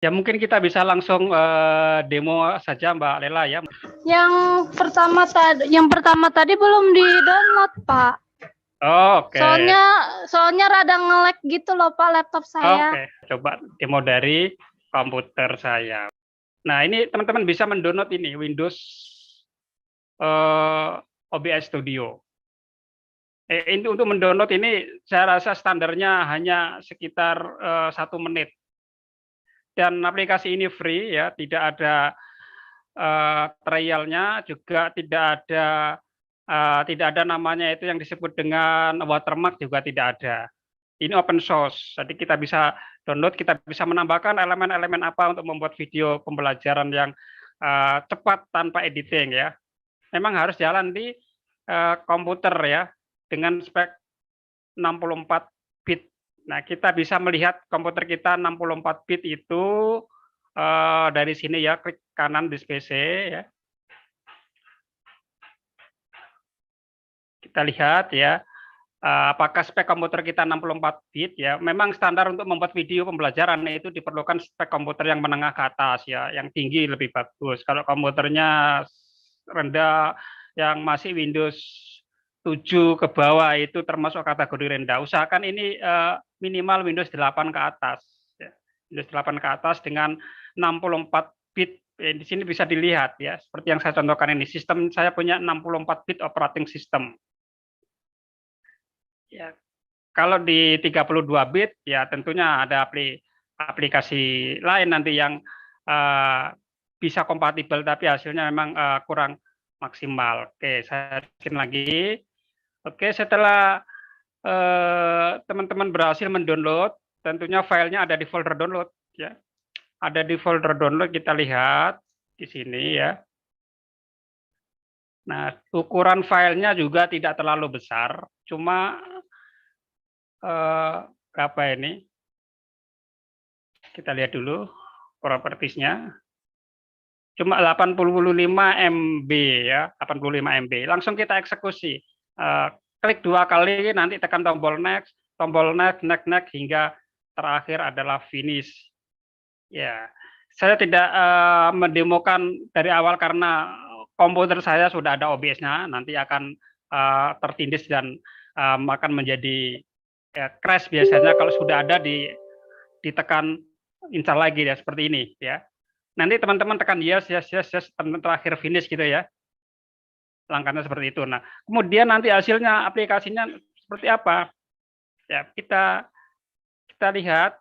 Ya mungkin kita bisa langsung demo saja Mbak Lela ya. Yang pertama tadi belum di-download, Pak. Oh, oke. Soalnya rada nge-lag gitu loh, Pak, laptop saya. Oke, coba demo dari komputer saya. Nah, ini teman-teman bisa mendownload ini Windows OBS Studio. Ini untuk mendownload ini saya rasa standarnya hanya sekitar 1 menit. Dan aplikasi ini free ya, tidak ada trialnya, juga tidak ada namanya itu yang disebut dengan watermark, juga tidak ada. Ini open source, jadi kita bisa download, kita bisa menambahkan elemen-elemen apa untuk membuat video pembelajaran yang cepat tanpa editing ya. Memang harus jalan di komputer ya, dengan spek 64 bit. Nah, kita bisa melihat komputer kita 64 bit itu dari sini ya, klik kanan di PC ya. Kita lihat ya, apakah spek komputer kita 64 bit ya. Memang standar untuk membuat video pembelajaran itu diperlukan spek komputer yang menengah ke atas ya, yang tinggi lebih bagus. Kalau komputernya rendah yang masih Windows 7 ke bawah itu termasuk kategori rendah. Usahakan ini minimal Windows 8 ke atas ya. Windows 8 ke atas dengan 64 bit. Di sini bisa dilihat ya, seperti yang saya contohkan ini. Sistem saya punya 64 bit operating system. Ya, kalau di 32 bit ya tentunya ada aplikasi lain nanti yang bisa kompatibel tapi hasilnya memang kurang maksimal. Oke, saya bikin lagi. Oke, setelah teman-teman berhasil mendownload, tentunya filenya ada di folder download ya. Ada di folder download, kita lihat di sini ya. Nah, ukuran filenya juga tidak terlalu besar, cuma berapa ini? Kita lihat dulu propertiesnya. Cuma 85 MB ya, 85 MB. Langsung kita eksekusi. Klik 2 kali, nanti tekan tombol next, next hingga terakhir adalah finish. Ya, saya tidak mendemokan dari awal karena komputer saya sudah ada OBS-nya, nanti akan tertindih dan akan menjadi crash biasanya kalau sudah ada ditekan install lagi ya, seperti ini ya. Nanti teman-teman tekan yes, terakhir finish gitu ya. Langkahnya seperti itu. Nah, kemudian nanti hasilnya aplikasinya seperti apa? Ya, kita lihat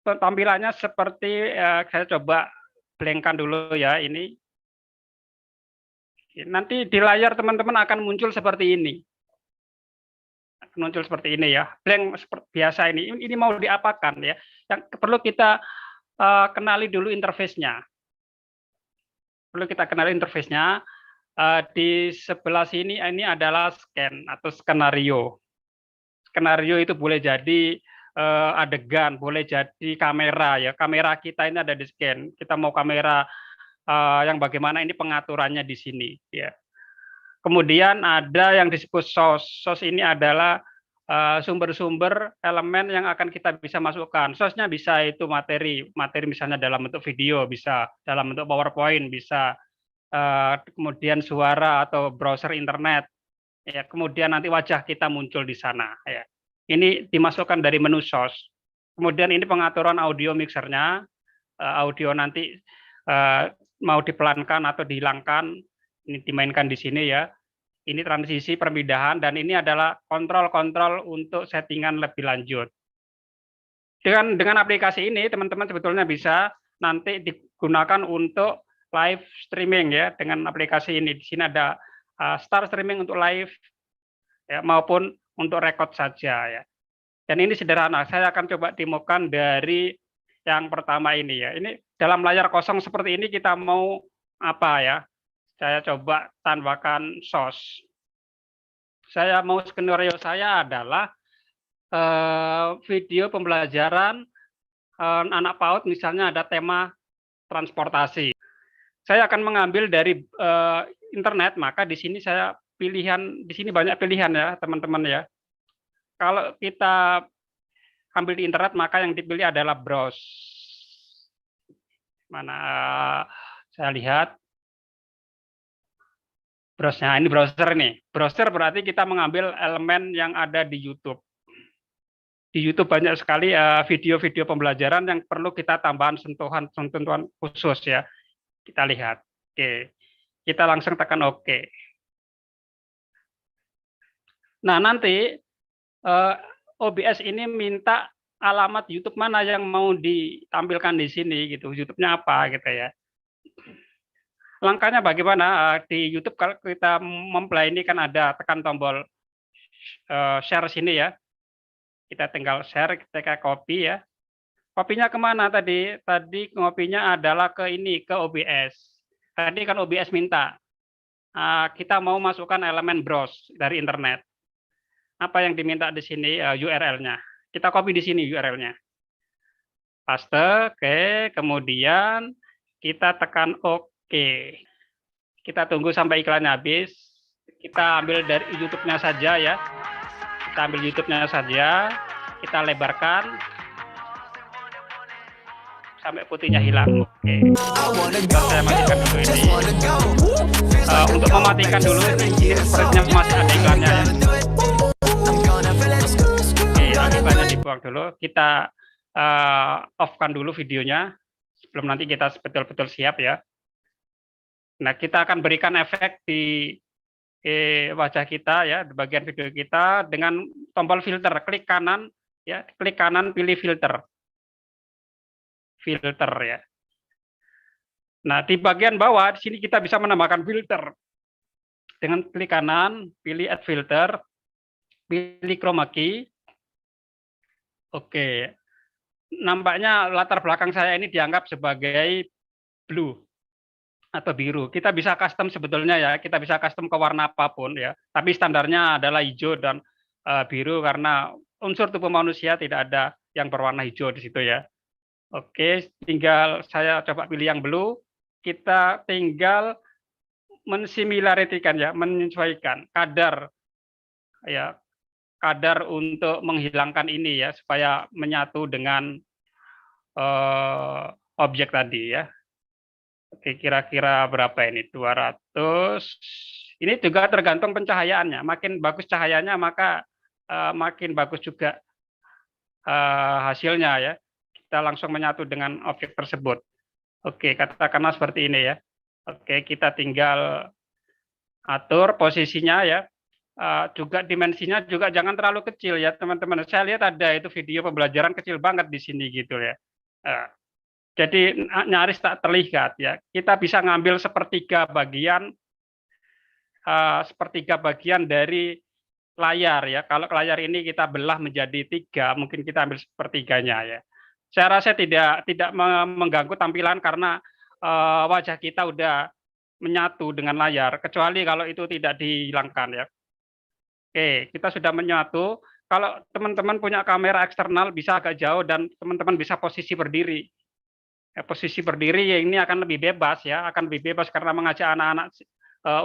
tampilannya seperti saya coba blankkan dulu ya ini. Nanti di layar teman-teman akan muncul seperti ini. Muncul seperti ini ya, blank seperti biasa ini. Ini mau diapakan ya? Yang perlu kita kenali dulu interface-nya. Perlu kita kenali interface-nya. Di sebelah sini ini adalah scan atau skenario. Skenario itu boleh jadi adegan, boleh jadi kamera ya. Kamera kita ini ada di scan. Kita mau kamera yang bagaimana, ini pengaturannya di sini ya. Kemudian ada yang disebut source. Source ini adalah sumber-sumber elemen yang akan kita bisa masukkan. Source-nya bisa itu materi misalnya dalam bentuk video, bisa dalam bentuk PowerPoint, bisa kemudian suara atau browser internet. Ya, kemudian nanti wajah kita muncul di sana. Ya. Ini dimasukkan dari menu source. Kemudian ini pengaturan audio mixernya, audio nanti mau dipelankan atau dihilangkan, ini dimainkan di sini ya. Ini transisi perpindahan dan ini adalah kontrol-kontrol untuk settingan lebih lanjut. Dengan aplikasi ini teman-teman sebetulnya bisa nanti digunakan untuk live streaming ya, dengan aplikasi ini. Di sini ada start streaming untuk live ya, maupun untuk record saja ya. Dan ini sederhana, saya akan coba demokan dari yang pertama ini ya. Ini dalam layar kosong seperti ini kita mau apa ya? Saya coba tambahkan source. Saya mau skenario saya adalah video pembelajaran anak PAUD, misalnya ada tema transportasi. Saya akan mengambil dari internet, maka di sini saya pilihan, di sini banyak pilihan ya teman-teman ya. Kalau kita ambil di internet, maka yang dipilih adalah browse. Mana saya lihat browse-nya, ini browser nih. Browser berarti kita mengambil elemen yang ada di YouTube. Di YouTube banyak sekali video-video pembelajaran yang perlu kita tambahan sentuhan khusus ya. Kita lihat. Oke. Kita langsung tekan oke. Nah, nanti OBS ini minta alamat YouTube mana yang mau ditampilkan di sini gitu. YouTube-nya apa gitu ya. Langkahnya bagaimana? Di YouTube kalau kita memplay ini kan ada tekan tombol share sini ya. Kita tinggal share, kita copy ya. Kopinya kemana tadi? Tadi kopinya adalah ke ini, ke OBS. Tadi kan OBS minta. Kita mau masukkan elemen browse dari internet. Apa yang diminta di sini URL-nya. Kita copy di sini URL-nya. Paste, oke. Kemudian kita tekan oke. Kita tunggu sampai iklannya habis. Kita ambil dari YouTube-nya saja ya. Kita ambil YouTube-nya saja. Kita lebarkan sampai putihnya hilang. Oke. Saya matikan dulu ini. Untuk mematikan dulu ini sepertinya masih ada iklannya ya. Iklannya dibuang dulu, kita off-kan dulu videonya sebelum nanti kita betul-betul siap ya. Nah, kita akan berikan efek di wajah kita ya, di bagian video kita dengan tombol filter, klik kanan ya, klik kanan pilih filter. Filter ya. Nah, di bagian bawah di sini kita bisa menambahkan filter. Dengan klik kanan, pilih add filter, pilih chroma key. Oke, nampaknya latar belakang saya ini dianggap sebagai blue atau biru. Kita bisa custom sebetulnya ya, kita bisa custom ke warna apapun ya. Tapi standarnya adalah hijau dan biru karena unsur tubuh manusia tidak ada yang berwarna hijau di situ ya. Oke, tinggal saya coba pilih yang blue. Kita tinggal mensimilaritykan ya, menyesuaikan kadar ya. Kadar untuk menghilangkan ini ya supaya menyatu dengan objek tadi ya. Oke, kira-kira berapa ini? 200. Ini juga tergantung pencahayaannya. Makin bagus cahayanya maka makin bagus juga hasilnya ya. Kita langsung menyatu dengan objek tersebut. Oke, katakanlah seperti ini ya. Oke, kita tinggal atur posisinya ya. Juga dimensinya juga jangan terlalu kecil ya teman-teman. Saya lihat ada itu video pembelajaran kecil banget di sini gitu ya. Jadi nyaris tak terlihat ya. Kita bisa ngambil sepertiga bagian dari layar ya. Kalau layar ini kita belah menjadi 3, mungkin kita ambil sepertiganya ya. Saya rasa tidak mengganggu tampilan karena wajah kita udah menyatu dengan layar. Kecuali kalau itu tidak dihilangkan ya. Oke, kita sudah menyatu. Kalau teman-teman punya kamera eksternal bisa agak jauh dan teman-teman bisa posisi berdiri. Ya, posisi berdiri ya ini akan lebih bebas ya, akan lebih bebas karena mengajak anak-anak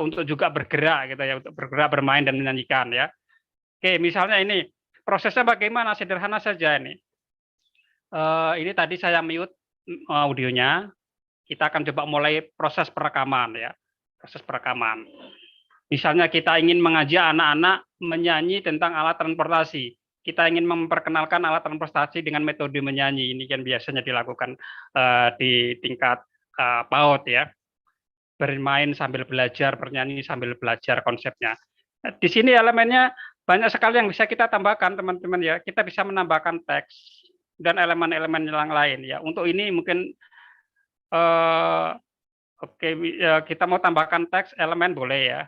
untuk juga bergerak gitu ya, untuk bergerak, bermain dan menyanyikan ya. Oke, misalnya ini prosesnya bagaimana? Sederhana saja ini. Ini tadi saya mute audionya. Kita akan coba mulai proses perekaman ya, proses perekaman. Misalnya kita ingin mengajak anak-anak menyanyi tentang alat transportasi. Kita ingin memperkenalkan alat transportasi dengan metode menyanyi. Ini kan biasanya dilakukan di tingkat PAUD ya. Bermain sambil belajar, bernyanyi sambil belajar konsepnya. Di sini elemennya banyak sekali yang bisa kita tambahkan teman-teman ya. Kita bisa menambahkan teks dan elemen-elemen yang lain ya. Untuk ini mungkin oke, kita mau tambahkan teks elemen boleh ya.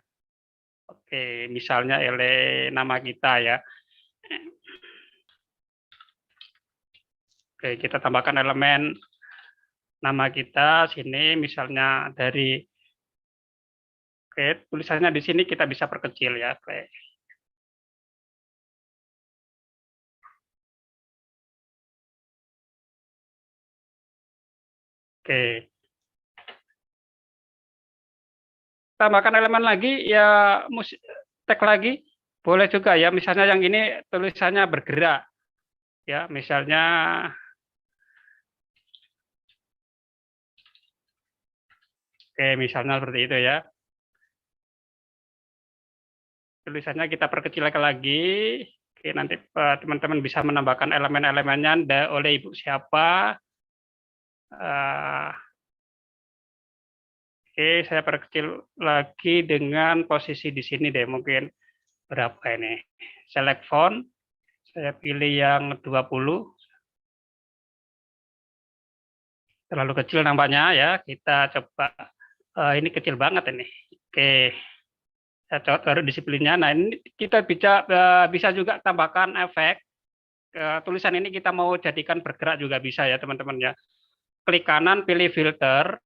Oke, misalnya nama kita ya. Oke, kita tambahkan elemen nama kita sini, misalnya dari, oke, tulisannya di sini kita bisa perkecil ya. Oke. Oke. Tambahkan elemen lagi ya, tag lagi boleh juga ya, misalnya yang ini tulisannya bergerak Ya, misalnya misalnya seperti itu ya. Tulisannya kita perkecil lagi. Oke, nanti teman-teman bisa menambahkan elemen-elemennya oleh ibu siapa. Oke, saya perkecil lagi dengan posisi di sini deh, mungkin berapa ini. Select font, saya pilih yang 20. Terlalu kecil nampaknya ya, kita coba. Ini kecil banget ini. Oke, saya coba taruh disiplinnya. Nah, ini kita bisa juga tambahkan efek. Tulisan ini kita mau jadikan bergerak juga bisa ya teman-teman ya. Klik kanan, pilih filter.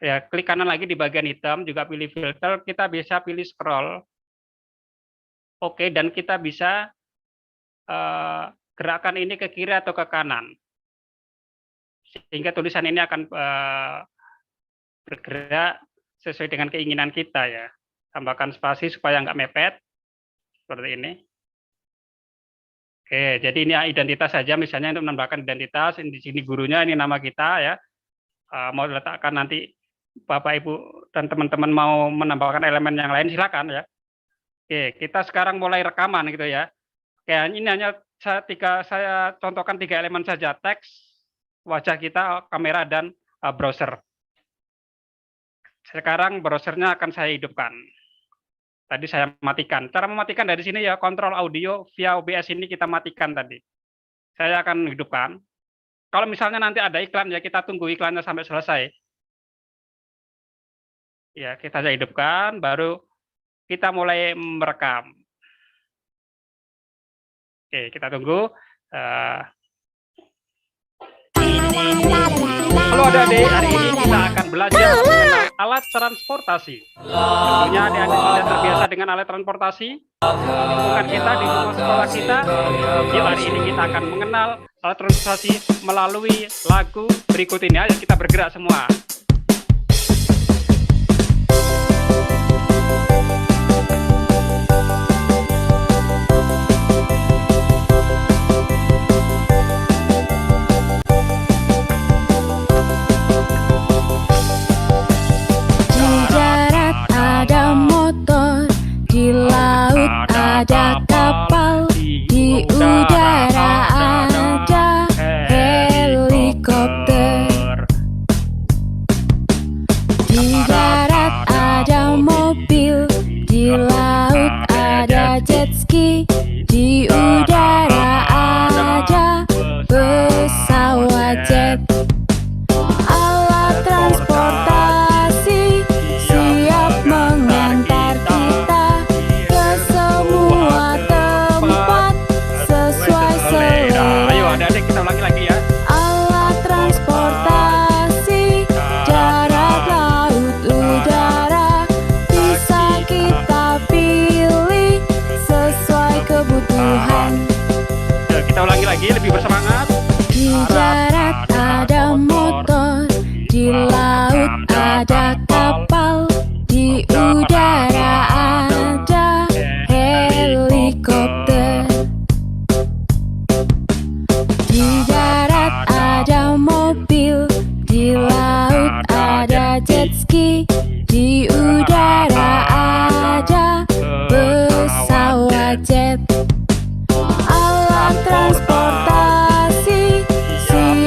Ya, klik kanan lagi di bagian hitam, juga pilih filter, kita bisa pilih scroll. Oke, dan kita bisa gerakan ini ke kiri atau ke kanan. Sehingga tulisan ini akan bergerak sesuai dengan keinginan kita ya. Tambahkan spasi supaya nggak mepet, seperti ini. Oke, jadi ini identitas saja, misalnya untuk menambahkan identitas, di sini gurunya, ini nama kita ya. Mau letakkan nanti Bapak, Ibu, dan teman-teman mau menambahkan elemen yang lain, silakan ya. Oke, kita sekarang mulai rekaman gitu ya. Oke, ini hanya saya contohkan 3 elemen saja, teks, wajah kita, kamera, dan browser. Sekarang browsernya akan saya hidupkan. Tadi saya matikan. Cara mematikan dari sini ya, kontrol audio via OBS ini kita matikan tadi. Saya akan hidupkan. Kalau misalnya nanti ada iklan ya, kita tunggu iklannya sampai selesai. Ya, kita hidupkan, baru kita mulai merekam. Oke, kita tunggu. Halo adik-adik, hari ini kita akan belajar mengenal alat transportasi. Tentunya adik-adik sudah terbiasa dengan alat transportasi. Bukan kita di rumah sekolah kita. Yuk, hari ini kita akan mengenal alat transportasi melalui lagu berikut ini. Ayo kita bergerak semua. Ada kapal, di udara ada helikopter, di darat ada mobil, di laut ada jet ski, di udara ada pesawat jet. Alat transportasi siap mengantar kita ke semua tempat sesuai selera. Ayo adik-adik kita ulangi lagi ya. Alat transportasi darat, laut, udara bisa kita pilih sesuai kebutuhan. Kita ulangi lagi lebih bersemangat. Di darat ada motor, di laut ada kapal, di udara ada helikopter, di darat ada mobil, di laut ada jet ski, di udara ada pesawat jet. Alat transportasi siap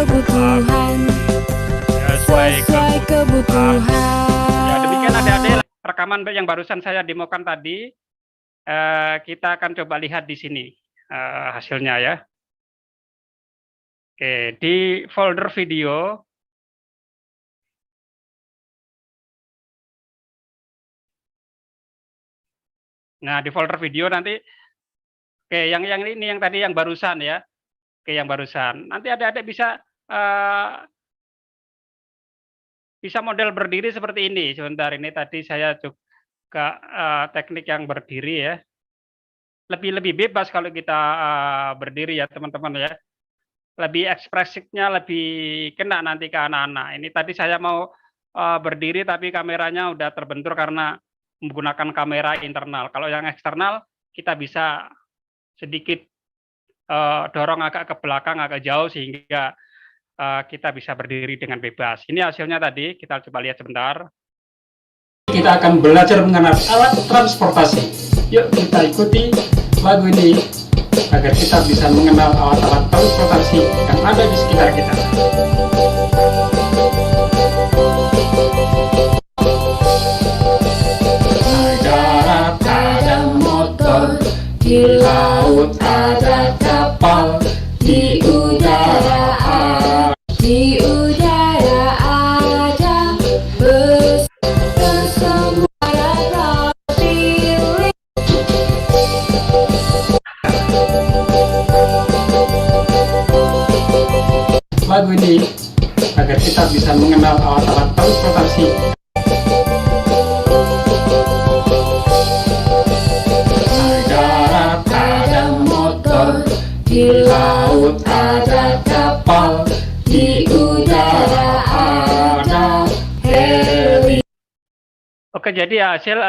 kebutuhan, sesuai kebutuhan. Ya, demikian adik-adik rekaman yang barusan saya demokan tadi. Kita akan coba lihat di sini hasilnya ya. Oke, di folder video. Nah, di folder video nanti, oke, yang ini yang tadi yang barusan ya. Oke, yang barusan. Nanti adik-adik bisa model berdiri seperti ini. Sebentar, ini tadi saya juga teknik yang berdiri ya. Lebih bebas kalau kita berdiri ya teman-teman ya. Lebih ekspresifnya lebih kena nanti ke anak-anak. Ini tadi saya mau berdiri tapi kameranya udah terbentur karena menggunakan kamera internal. Kalau yang eksternal kita bisa sedikit dorong agak ke belakang, agak jauh sehingga kita bisa berdiri dengan bebas. Ini hasilnya tadi, kita coba lihat sebentar. Kita akan belajar mengenal alat transportasi. Yuk kita ikuti lagu ini agar kita bisa mengenal alat-alat transportasi yang ada di sekitar kita. Di darat ada motor, di laut ada kapal, di udara ada bus semua yang kau pilih. Lagu ini agar kita bisa mengenal alat-alat transportasi. Di darat ada motor, di laut ada kapal, di udara ada heli. Oke, jadi hasil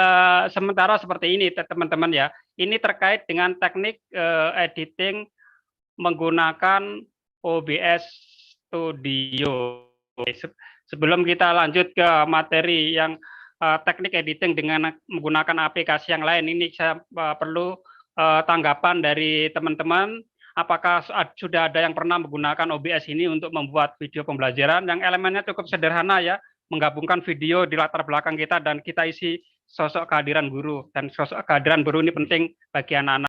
sementara seperti ini teman-teman ya. Ini terkait dengan teknik editing menggunakan OBS Studio. Sebelum kita lanjut ke materi yang teknik editing dengan menggunakan aplikasi yang lain, ini saya perlu tanggapan dari teman-teman. Apakah sudah ada yang pernah menggunakan OBS ini untuk membuat video pembelajaran yang elemennya cukup sederhana ya, menggabungkan video di latar belakang kita dan kita isi sosok kehadiran guru, dan sosok kehadiran guru ini penting bagi anak-anak.